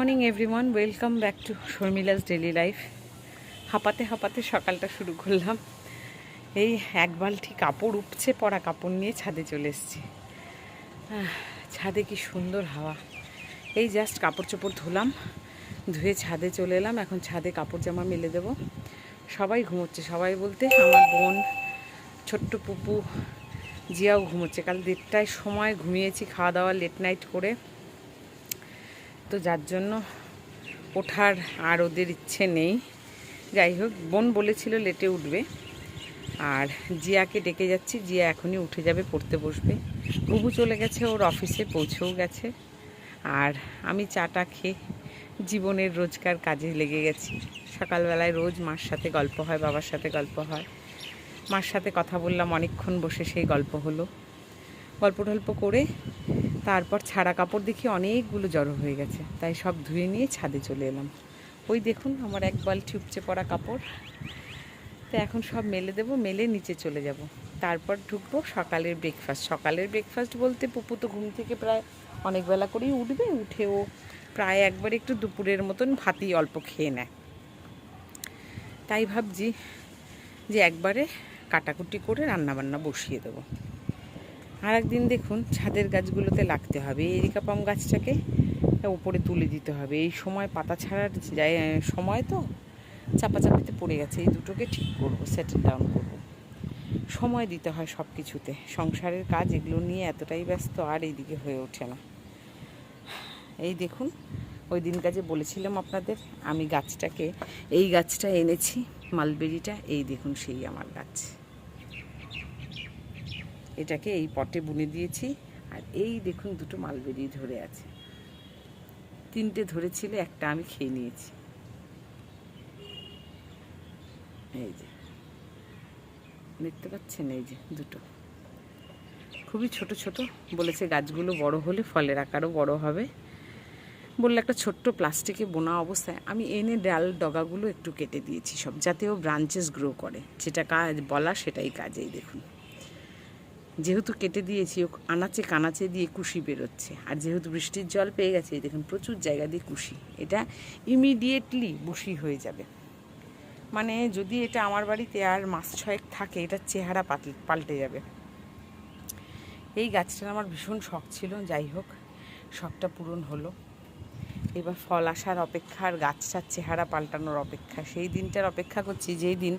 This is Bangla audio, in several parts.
Morning everyone, welcome back to Sharmila's daily life. হাঁপাতে হাঁপাতে সকালটা শুরু করলাম। এই এক বালতি কাপড় উপচে পড়া কাপড় নিয়ে ছাদে চলে এসেছি। ছাদে কি সুন্দর হাওয়া। এই জাস্ট কাপড় চোপড় ধুলাম, ধুয়ে ছাদে চলে এলাম। এখন ছাদে কাপড় জামা মেলে দেবো। সবাই ঘুমোচ্ছে, সবাই বলতে আমার বোন, ছোট্ট পুপু, জিয়াও ঘুমোচ্ছে। কাল 1:30টায় সময় ঘুমিয়েছি, খাওয়া দাওয়া লেট নাইট করে, তো যার জন্য ওঠার আর ওদের ইচ্ছে নেই। যাই হোক, বোন বলেছিল লেটে উঠবে, আর জিয়াকে ডেকে যাচ্ছি। জিয়া এখনই উঠে যাবে, পড়তে বসবে। বুবু চলে গেছে ওর অফিসে, পৌঁছেও গেছে। আর আমি চাটা খেয়ে জীবনের রোজকার কাজে লেগে গেছি। সকালবেলায় রোজ মার সাথে গল্প হয়, বাবার সাথে গল্প হয়। মার সাথে কথা বললাম অনেকক্ষণ বসে, সেই গল্প হলো। গল্প টল্প করে তারপর ছাড়া কাপড় দেখি অনেকগুলো জড়ো হয়ে গেছে, তাই সব ধুয়ে নিয়ে ছাদে চলে এলাম। ওই দেখুন আমার এক বালতি উপচে পড়া কাপড়। তো এখন সব মেলে দেবো, মেলে নিচে চলে যাব। তারপর ঢুকবো সকালের ব্রেকফাস্ট। সকালের ব্রেকফাস্ট বলতে পুপু তো ঘুম থেকে প্রায় অনেক বেলা করেই উঠবে, উঠেও প্রায় একবার একটু দুপুরের মতন ভাতই অল্প খেয়ে নেয়। তাই ভাবছি যে একবারে কাটাকুটি করে রান্নাবান্না বসিয়ে দেবো। আর একদিন দেখুন ছাদের গাছগুলোতে লাগতে হবে। এরিকা পাম গাছটাকে উপরে তুলে দিতে হবে। এই সময় পাতা ছাড়ার সময় তো চাপাচাপিতে পড়ে গেছে। এই দুটোকে ঠিক করবো, সেটেল ডাউন করবো। সময় দিতে হয় সব কিছুতে। সংসারের কাজ এগুলো নিয়ে এতটাই ব্যস্ত, আর এইদিকে হয়ে ওঠে না। এই দেখুন, ওই দিন কাজে বলেছিলাম আপনাদের, আমি গাছটাকে, এই গাছটা এনেছি, মালবেরিটা। এই দেখুন সেই আমার গাছ। এটাকে এই পটে বুনে দিয়েছি। আর এই দেখুন দুটো মালবেরি ধরে আছে। 3টে ধরেছিল, একটা আমি খেয়ে নিয়েছি। এই যে দেখতে পাচ্ছেন, এই যে দুটো খুবই ছোট ছোট। বলেছে গাছগুলো বড় হলে ফলের আকারও বড় হবে। বললে একটা ছোট্ট প্লাস্টিকে বোনা অবস্থায় আমি এনে ডাল ডগাগুলো একটু কেটে দিয়েছি সব, যাতে ও ব্রাঞ্চেস গ্রো করে। যেটা কাজ বলা সেটাই কাজ। এই দেখুন, যেহেতু কেটে দিয়েছি, আনাচে কানাচে দিয়ে কুশি বেরোচ্ছে। আর যেহেতু বৃষ্টির জল পেয়ে গেছে, এই দেখুন প্রচুর জায়গা দিয়ে কুশি। এটা ইমিডিয়েটলি বুশি হয়ে যাবে। মানে যদি এটা আমার বাড়িতে আর মাস 6 থাকে, এটার চেহারা পাল্টে যাবে। এই গাছটার আমার ভীষণ শখ ছিল। যাই হোক, শখটা পূরণ হলো। এবার ফল আসার অপেক্ষা, আর গাছটার চেহারা পাল্টানোর অপেক্ষা। সেই দিনটার অপেক্ষা করছি, যেই দিন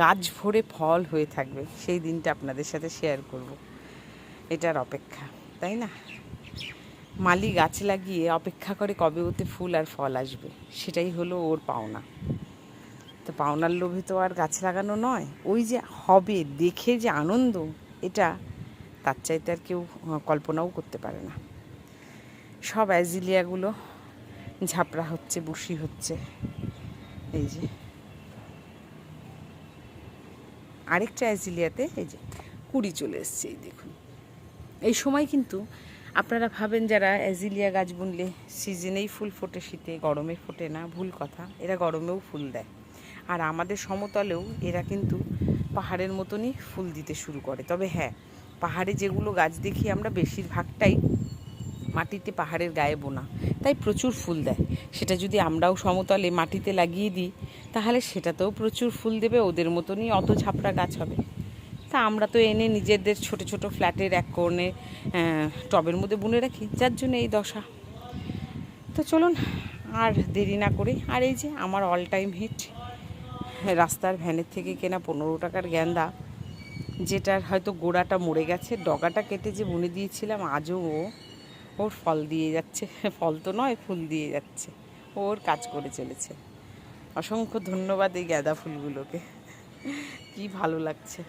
গাছ ভরে ফল হয়ে থাকবে, সেই দিনটা আপনাদের সাথে শেয়ার করব। এটার অপেক্ষা, তাই না? মালি গাছ লাগিয়ে অপেক্ষা করে কবে ওতে ফুল আর ফল আসবে, সেটাই হলো ওর পাওনা। তো পাওনার লোভে তো আর গাছ লাগানো নয়, ওই যে হবে দেখে যে আনন্দ, এটা তার চাইতে আর কেউ কল্পনাও করতে পারে না। সব অ্যাজিলিয়াগুলো ঝাপড়া হচ্ছে, বুশি হচ্ছে। এই যে আরেকটা অ্যাজিলিয়াতে এই যে কুড়ি চলে এসছে। এই দেখুন, এই সময় কিন্তু আপনারা ভাবেন যারা অ্যাজিলিয়া গাছ বুনলে সিজনেই ফুল ফোটে, শীতে গরমে ফোটে না, ভুল কথা। এরা গরমেও ফুল দেয়। আর আমাদের সমতলেও এরা কিন্তু পাহাড়ের মতনই ফুল দিতে শুরু করে। তবে হ্যাঁ, পাহাড়ে যেগুলো গাছ দেখি আমরা, বেশিরভাগটাই মাটিতে পাহাড়ের গায়ে বোনা, তাই প্রচুর ফুল দেয়। সেটা যদি আমরাও সমতলে মাটিতে লাগিয়ে দিই, তাহলে সেটাতেও প্রচুর ফুল দেবে, ওদের মতনই অত ঝাপড়া গাছ হবে। তা আমরা তো এনে নিজেদের ছোট ছোট ফ্ল্যাটের এক কোণে টবের মধ্যে বুনে রাখি, যার জন্য এই দশা। তো চলুন আর দেরি না করে, আর এই যে আমার অল টাইম হিট, রাস্তার ভ্যানের থেকে কেনা 15 টাকার গ্যান্দা, যেটার হয়তো গোড়াটা মরে গেছে, ডগাটা কেটে যে বুনে দিয়েছিলাম, আজও ওর ফল দিয়ে যাচ্ছে। ফল তো নয়, ফুল দিয়ে যাচ্ছে। ওর কাজ করে চলেছে। অসংখ্য ধন্যবাদ এই গাঁদা ফুলগুলোকে, কি ভালো লাগছে।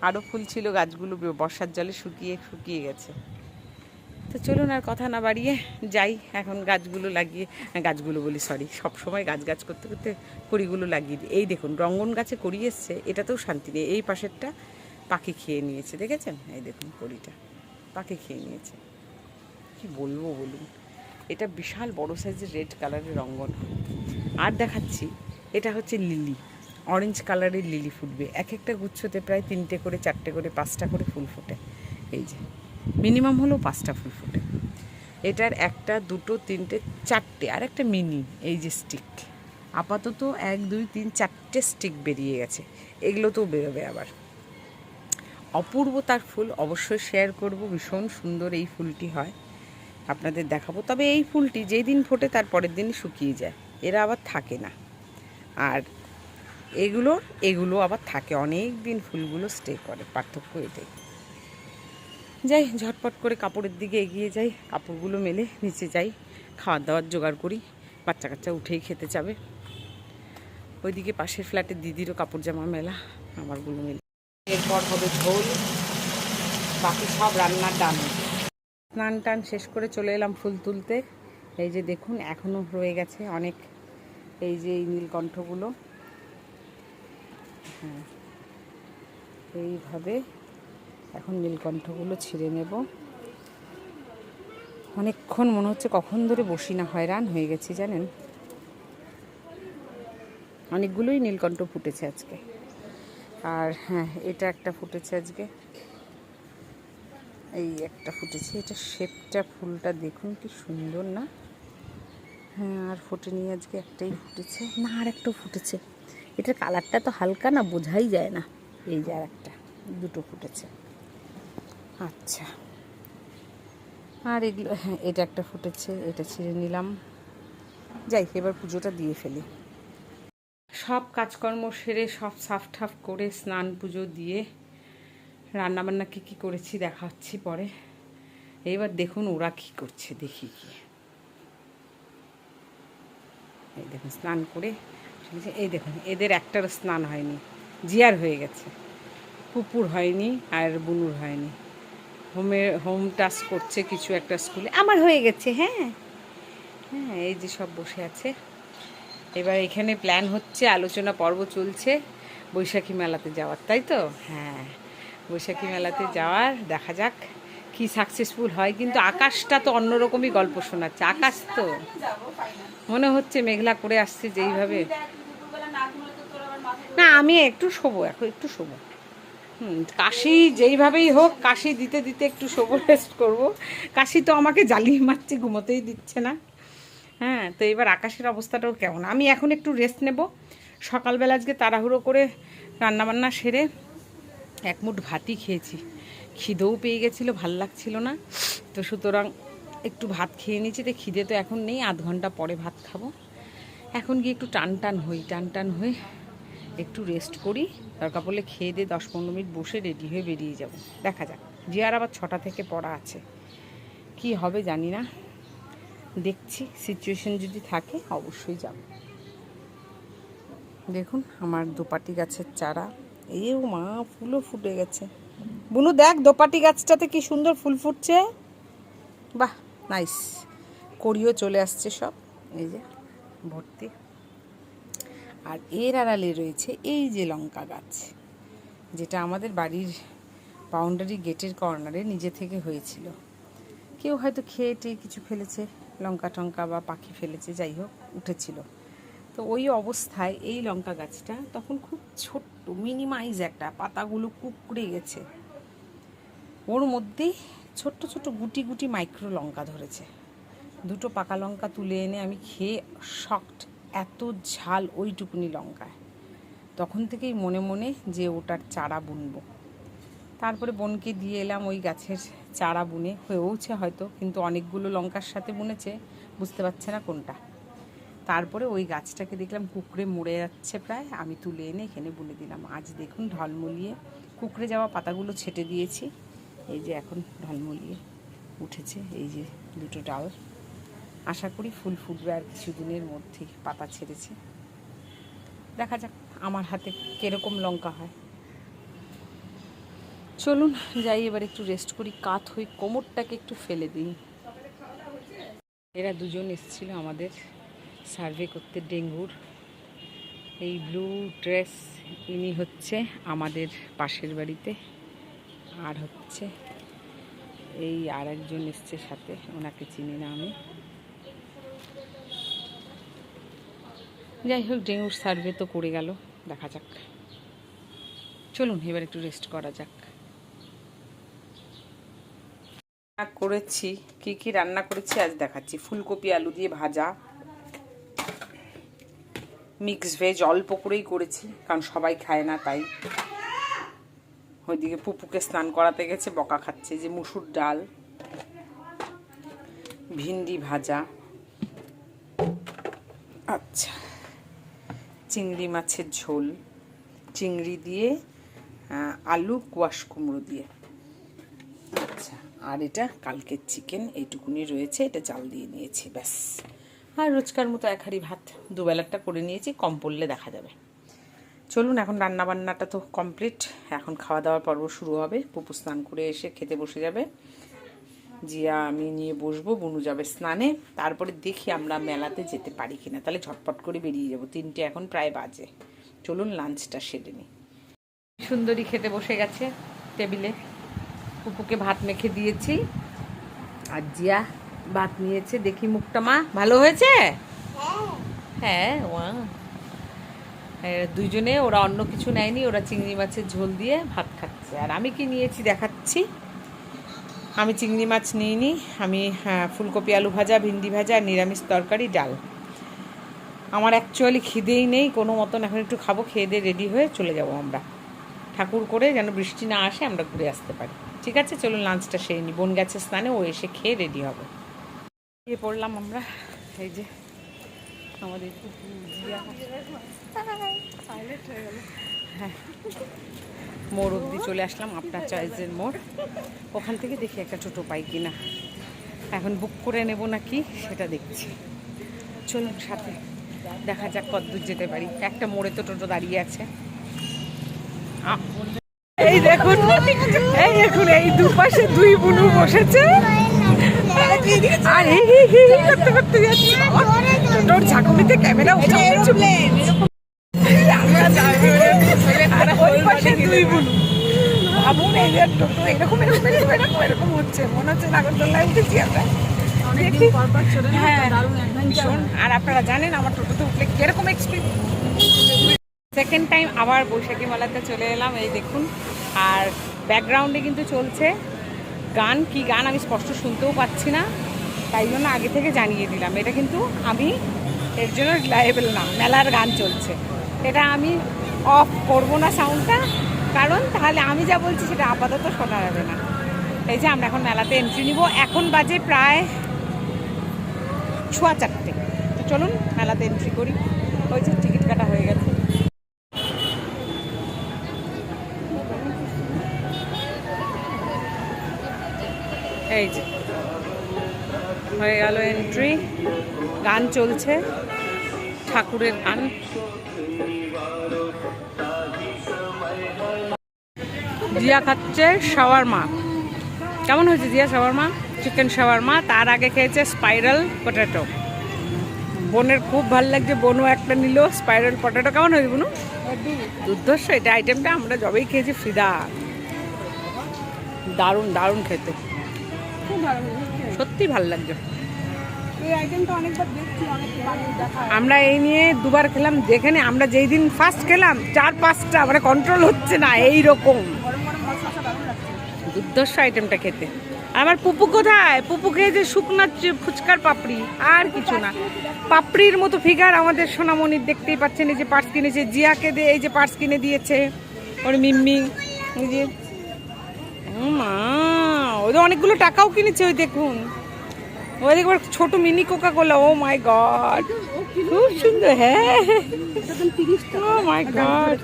আরও ফুল ছিল, গাছগুলো বর্ষার জলে শুকিয়ে শুকিয়ে গেছে। তো চলুন আর কথা না বাড়িয়ে যাই, এখন গাছগুলো লাগিয়ে, গাছগুলো বলি সরি, সবসময় গাছ গাছ করতে করতে কড়িগুলো লাগিয়ে দিই। এই দেখুন রঙ্গন গাছে কড়ি এসছে, এটাতেও শান্তি নেই। এই পাশেরটা পাখি খেয়ে নিয়েছে, দেখেছেন? এই দেখুন কড়িটা পাখি খেয়ে নিয়েছে। কি বলবো বলুন, এটা বিশাল বড় সাইজের রেড কালারের রঙ্গন। আর দেখাচ্ছি, এটা হচ্ছে লিলি, অরেঞ্জ কালারের লিলি ফুটবে। এক একটা গুচ্ছতে প্রায় 3টে করে, 4টে করে, 5টা করে ফুল ফোটে। এই যে মিনিমাম হলেও 5টা ফুল ফোটে। এটার একটা, দুটো, তিনটে, চারটে, আর একটা মিনি এই যে স্টিক। আপাতত 1 2 3 4টে স্টিক বেরিয়ে গেছে, এগুলো তো বেরোবে আবার। অপূর্ব তার ফুল, অবশ্যই শেয়ার করব। ভীষণ সুন্দর এই ফুলটি হয়, আপনাদের দেখাবো। তবে এই ফুলটি যেই দিন ফোটে তার পরের দিনই শুকিয়ে যায়, এরা আবার থাকে না। আর এগুলো আবার থাকে অনেক দিন, ফুলগুলো স্টে করে, পার্থক্য এটাই। যাই, ঝটপট করে কাপড়ের দিকে এগিয়ে যাই, কাপড়গুলো মেলে নিচে যাই, খাওয়ার দাওয়ার জোগাড় করি। বাচ্চা কাচ্চা উঠেই খেতে যাবে। ওইদিকে পাশের ফ্ল্যাটের দিদিরও কাপড় জামা মেলা, আমারগুলো মেলে। এরপর হবে ঝোল, বাকি সব রান্নার ডান। স্নান টান শেষ করে চলে এলাম ফুল তুলতে। এই যে দেখুন, এখনও রয়ে গেছে অনেক, এই যে এই নীলকণ্ঠগুলো। হ্যাঁ, এইভাবে এখন নীলকণ্ঠগুলো ছিঁড়ে নেব। অনেকক্ষণ মনে হচ্ছে কখন ধরে বসি না, হয়রান হয়ে গেছি জানেন। অনেকগুলোই নীলকণ্ঠ ফুটেছে আজকে। আর হ্যাঁ, এটা একটা ফুটেছে আজকে, এই একটা ফুটেছে। এটা শেপটা, ফুলটা দেখুন কি সুন্দর না? হ্যাঁ, আর ফোটেনি আজকে, একটাই ফুটেছে না, আর একটাও ফুটেছে। এটার কালারটা তো হালকা না, বোঝাই যায় না। এই যে আর একটা, দুটো ফুটেছে। আচ্ছা, আর এগুলো, হ্যাঁ এটা একটা ফুটেছে, এটা ছিঁড়ে নিলাম। যাই, এবার পুজোটা দিয়ে ফেলি। সব কাজকর্ম সেরে, সব সাফ ঠাফ করে, স্নান পুজো দিয়ে, রান্নাবান্না কী করেছি দেখাচ্ছি পরে। এইবার দেখুন ওরা কি করছে, দেখি কি। এই দেখুন স্নান করে, এই দেখুন এদের একটারও স্নান হয়নি, জিয়ার হয়ে গেছে, পুপুর হয়নি আর বুনুর হয়নি। হোম টাস্ক করছে কিছু একটা স্কুলে, আমার হয়ে গেছে। হ্যাঁ হ্যাঁ, এই যে সব বসে আছে। এবার এখানে প্ল্যান হচ্ছে, আলোচনা পর্ব চলছে বৈশাখী মেলাতে যাওয়ার, তাই তো? হ্যাঁ, বৈশাখী মেলাতে যাওয়ার, দেখা যাক কি সাকসেসফুল হয়। কিন্তু আকাশটা তো অন্যরকমই গল্প শোনাচ্ছে। আকাশ তো মনে হচ্ছে মেঘলা করে আসছে যেইভাবে। না, আমি একটু শোবো, এখন একটু শোবো। কাশি যেইভাবেই হোক, কাশি দিতে দিতে একটু শোবো, রেস্ট করবো। কাশি তো আমাকে জ্বালিয়ে মারছে, ঘুমোতেই দিচ্ছে না। হ্যাঁ, তো এবার আকাশের অবস্থাটাও কেমন। আমি এখন একটু রেস্ট নেব। সকালবেলা আজকে তাড়াহুড়ো করে রান্নাবান্না সেরে এক মুঠ ভাতই খেয়েছি, খিদেও পেয়ে গেছিলো, ভাল লাগছিল না। তো সুতরাং একটু ভাত খেয়ে নিয়েছি। তো খিদে তো এখন নেই, 1/2 ঘন্টা পরে ভাত খাবো। এখন গিয়ে একটু টান টান হয়ে একটু রেস্ট করি। দরকার পড়লে খেয়ে দিয়ে 10-15 মিনিট বসে রেডি হয়ে বেরিয়ে যাব। দেখা যাক, জিয়ার আবার 6টা থেকে পড়া আছে, কি হবে জানি না। দেখছি, সিচুয়েশন যদি থাকে অবশ্যই যাব। দেখুন আমার দোপাটি গাছের চারা, এই মা ফুলও ফুটে গেছে। বুনু দেখ, দোপাটি গাছটাতে কি সুন্দর ফুল ফুটছে, বাহ নাইস। কড়িও চলে আসছে সব, এই যে ভর্তি। আর এর আড়ালে রয়েছে এই যে লঙ্কা গাছ, যেটা আমাদের বাড়ির বাউন্ডারি গেটের কর্নারে নিজে থেকে হয়েছিল। কেউ হয়তো খেয়ে টেয়ে কিছু ফেলেছে, লঙ্কা টঙ্কা বা পাখি ফেলেছে, যাই হোক উঠেছিল। তো ওই অবস্থায় এই লঙ্কা গাছটা তখন খুব ছোট্ট, মিনিমাইজ একটা, পাতাগুলো কুকড়ে গেছে। ওর মধ্যেই ছোট্ট ছোট্ট গুটি গুটি মাইক্রো লঙ্কা ধরেছে। দুটো পাকা লঙ্কা তুলে এনে আমি খেয়ে শকড, এত ঝাল ওইটুকুনি লঙ্কায়। তখন থেকেই মনে মনে যে ওটার চারা বুনবো। তারপরে বোনকে দিয়ে এলাম ওই গাছের চারা বুনে, হয়েওছে হয়তো, কিন্তু অনেকগুলো লঙ্কার সাথে বুনেছে, বুঝতে পারছে না কোনটা। তারপরে ওই গাছটাকে দেখলাম কুকড়ে মরে যাচ্ছে প্রায়, আমি তুলে এনে এখানে বুনে দিলাম। আজ দেখুন ঢলমলিয়ে কুকড়ে যাওয়া পাতাগুলো ছেটে দিয়েছি, এই যে এখন ঢলমলিয়ে উঠেছে এই যে দুটো ডাল। আশা করি ফুল ফুটবে আর কিছুদিনের মধ্যেই, পাতা ছেড়েছে। দেখা যাক আমার হাতে কীরকম লঙ্কা হয়। চলুন যাই, এবার একটু রেস্ট করি, কাত হই, কোমরটাকে একটু ফেলে দিই। এরা দুজন এসেছিল আমাদের সার্ভে করতে ডেঙ্গুর। এই ব্লু ড্রেস ইনি হচ্ছে আমাদের পাশের বাড়িতে, আর হচ্ছে এই আর একজন এসছে সাথে, ওনাকে চিনি না আমি। যাই হোক, ডেঙ্গুর সার্ভে তো করে গেল, দেখা যাক। চলুন এবার একটু রেস্ট করা যাক। করেছি, কি কি রান্না করেছি আজ দেখাচ্ছি। ফুলকপি আলু দিয়ে ভাজা, মিক্স ভেজ অল্প করেই করেছি কারণ সবাই খায় না তাই। ওইদিকে পুপুকে স্নান করাতে গেছে, বকা খাচ্ছে। যে মুসুর ডাল, ভিন্ডি ভাজা, আচ্ছা চিংড়ি মাছের ঝোল, চিংড়ি দিয়ে আলু কোয়াশ কুমড়ো দিয়ে, আচ্ছা আর এটা কালকের চিকেন, এইটুকুনি রয়েছে, এটা জাল দিয়ে নিয়েছি ব্যাস। আর রোজকার মতো এক হাঁড়ি ভাত দুবেলাটা করে নিয়েছি, কম পড়লে দেখা যাবে। চলুন এখন রান্নাবান্নাটা তো কমপ্লিট, এখন খাওয়া দাওয়ার পর্ব শুরু হবে। পুপু স্নান করে এসে খেতে বসে যাবে, জিয়া আমি নিয়ে বসবো, বুনু যাবে স্নানে, তারপরে দেখি আমরা মেলাতে যেতে পারি কিনা, তাহলে ঝটপট করে বেরিয়ে যাবো। 3টে এখন প্রায় বাজে। চলুন লাঞ্চটা সেরে নিই। সুন্দরী খেতে বসে গেছে টেবিলে, পুপুকে ভাত মেখে দিয়েছি আর জিয়া ভাত নিয়েছে। দেখি মুখটা মা, ভালো হয়েছে? হ্যাঁ দুইজনে, ওরা অন্য কিছু নেয়নি, ওরা চিংড়ি মাছের ঝোল দিয়ে ভাত খাচ্ছে। আর আমি কি নিয়েছি দেখাচ্ছি। আমি চিংড়ি মাছ নিইনি, আমি ফুলকপি আলু ভাজা, ভিন্ডি ভাজা, নিরামিষ তরকারি, ডাল। আমার অ্যাকচুয়ালি খিদেই নেই কোনো মতন, এখন একটু খাবো, খেয়ে দিয়ে রেডি হয়ে চলে যাব আমরা ঠাকুর করে, যেন বৃষ্টি না আসে আমরা ঘুরে আসতে পারি। ঠিক আছে চলুন লাঞ্চটা সেরে নিই। বোন গেছে স্নানে, ও এসে খেয়ে রেডি হবে। গিয়ে পড়লাম আমরা, এই যে আমাদের হ্যাঁ মোড় অবধি চলে আসলাম, আপনার চয়েসের মোড়। ওখান থেকে দেখি একটা টোটো পাই কিনা, এখন বুক করে নেব নাকি সেটা দেখছি। চলুন সাথে দেখা যাক কতদূর যেতে পারি। একটা মোড়ে তো টোটো দাঁড়িয়ে আছে। এই দেখুন, এই দেখুন, এই দুপাশে দুই বুনু বসেছে আর করতে করতে যাচ্ছে। টোটোর ঝাঁকুনিতে ক্যামেরা ভাবুন, এই যে টোটো এরকম এরকম এরকম এরকম এরকম হচ্ছে, মনে হচ্ছে নাগরদোলায় উঠেছি আমরা। আর আপনারা জানেন আমার টোটোতে উঠলে কিরকম এক্সপিরিয়েন্স। সেকেন্ড টাইম আবার বৈশাখী মেলাতে চলে এলাম, এই দেখুন। আর ব্যাকগ্রাউন্ডে কিন্তু চলছে গান, কি গান আমি স্পষ্ট শুনতেও পাচ্ছি না, তাই জন্য আগে থেকে জানিয়ে দিলাম। এটা কিন্তু আমি এর জন্য রিলায়েবল না, মেলার গান চলছে। এটা আমি অফ করবো না সাউন্ডটা, কারণ তাহলে আমি যা বলছি সেটা আপাতত শোনা যাবে না। এই যে আমরা এখন মেলাতে এন্ট্রি নিব, এখন বাজে প্রায় 4:15। তো চলুন মেলাতে এন্ট্রি করি। ওই যে টিকিট কাটা হয়ে গেছে। এই যে হয়ে গেল এন্ট্রি, গান চলছে, ঠাকুরের গান। জিয়া খাচ্ছে শাওয়ারমা। কেমন হয়েছে জিয়া শাওয়ারমা? Chicken shawarma. তার আগে খেয়েছে স্পাইরাল পটেটো। বোনের খুব ভালো লাগছে, বোনও একটা নিল স্পাইরাল পটেটো। কেমন হয়েছে বোনু? দুর্ধর্ষ এটা আইটেমটা, আমরা যবেই খেয়েছি ফিদা। দারুণ দারুণ খেতে, সত্যি ভালো লাগছে। আমরা এই নিয়ে দুবার খেলাম, যেখানে আমরা যেই দিন ফার্স্ট খেলাম 4-5টা, মানে কন্ট্রোল হচ্ছে না, এইরকম দুর্ধর্ষ আইটেমটা খেতে। আমার পুপু কোথায়? পুপু খেয়েছে শুকনো ফুচকার পাপড়ি, আর কিছু না। পাপড়ির মতো ফিগার আমাদের সোনামণির, দেখতেই পাচ্ছেন। এই যে পার্স কিনেছে জিয়াকে দিয়ে, এই যে পার্স কিনে দিয়েছে ওর মিম্মি। এই যে মা, ওই অনেকগুলো টাকাও কিনেছে, ওই দেখুন, ওই দেখবার ছোট মিনি কোকা কোলা। ও মাই গড, খুব সুন্দর। হ্যাঁ ও মাই গড।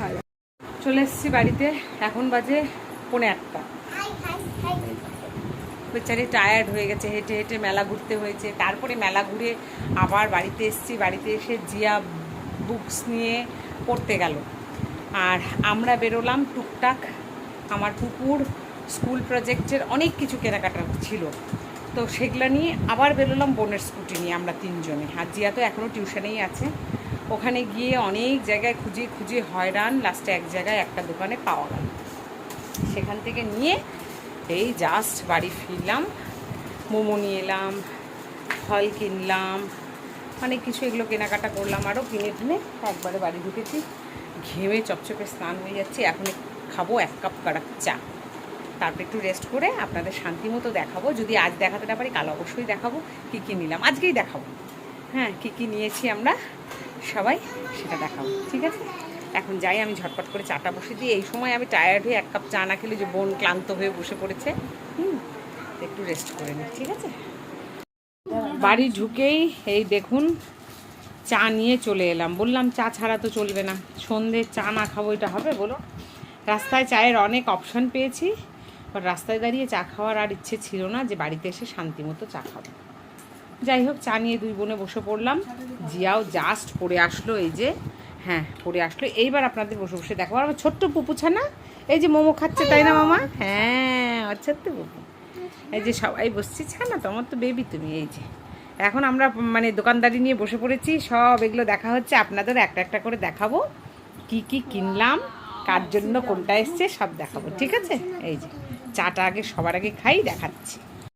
চলে এসেছি বাড়িতে, এখন বাজে 1:45। বেচারি টায়ার্ড হয়ে গেছে, হেঁটে হেঁটে মেলা ঘুরতে হয়েছে। তারপরে মেলা ঘুরে আবার বাড়িতে এসেছি। বাড়িতে এসে জিয়া বুকস নিয়ে পড়তে গেল, আর আমরা বেরোলাম টুকটাক। আমার পুকুর স্কুল প্রজেক্টের অনেক কিছু কেনাকাটা ছিল, তো সেগুলো নিয়ে আবার বেরোলাম বোনের স্কুটি নিয়ে, আমরা 3 জনে। আর জিয়া তো এখনও টিউশনেই আছে। ওখানে গিয়ে অনেক জায়গায় খুঁজে খুঁজে হয়রান, লাস্টে এক জায়গায় একটা দোকানে পাওয়া গেল। সেখান থেকে নিয়ে এই জাস্ট বাড়ি ফিরলাম। মোমো নিয়ে এলাম, ফল কিনলাম, অনেক কিছু এগুলো কেনাকাটা করলাম। আরও কিনে কিনে একবারে বাড়ি ঢুকেছি। ঘেমে চপচপে স্নান হয়ে যাচ্ছি। এখন খাবো 1 কাপ কাড়াক চা। তারপর একটু রেস্ট করে আপনাদের শান্তি মতো দেখাবো। যদি আজ দেখাতে না পারি কাল অবশ্যই দেখাবো কী কী নিলাম, আজকেই দেখাবো। হ্যাঁ, কী কী নিয়েছি আমরা সবাই সেটা দেখাবো, ঠিক আছে? এখন যাই, আমি ঝটপট করে চাটা বসে দিই। এই সময় আমি টায়ার্ড হয়ে 1 কাপ চা না খেলে যে বোন ক্লান্ত হয়ে বসে পড়েছে, একটু রেস্ট করে নিই, ঠিক আছে? বাড়ি ঢুকেই এই দেখুন চা নিয়ে চলে এলাম। বললাম চা ছাড়া তো চলবে না, সন্ধে চা না খাবো এটা হবে বলো? রাস্তায় চায়ের অনেক অপশান পেয়েছি, বাট রাস্তায় দাঁড়িয়ে চা খাওয়ার আর ইচ্ছে ছিল না যে বাড়িতে এসে শান্তি মতো চা খাবো। যাই হোক, চা নিয়ে 2 বোনে বসে পড়লাম। জিয়াও জাস্ট পড়ে আসলো, এই যে হ্যাঁ পড়ে আসলো। এইবার আপনাদের বসে বসে দেখাবো। আমার ছোট্ট পুপু ছানা এই যে মোমো খাচ্ছে, তাই না মামা? হ্যাঁ, আচ্ছা তো পুপু, এই যে সবাই বসছি। ছানা তো আমার তো বেবি তুমি। এই যে এখন আমরা মানে দোকানদারি নিয়ে বসে পড়েছি, সব এগুলো দেখা হচ্ছে। আপনাদের একটা একটা করে দেখাবো কি কি কিনলাম, কার জন্য কোনটা এসছে সব দেখাবো, ঠিক আছে? এই যে চাটা আগে সবার আগে খাই, দেখাচ্ছি।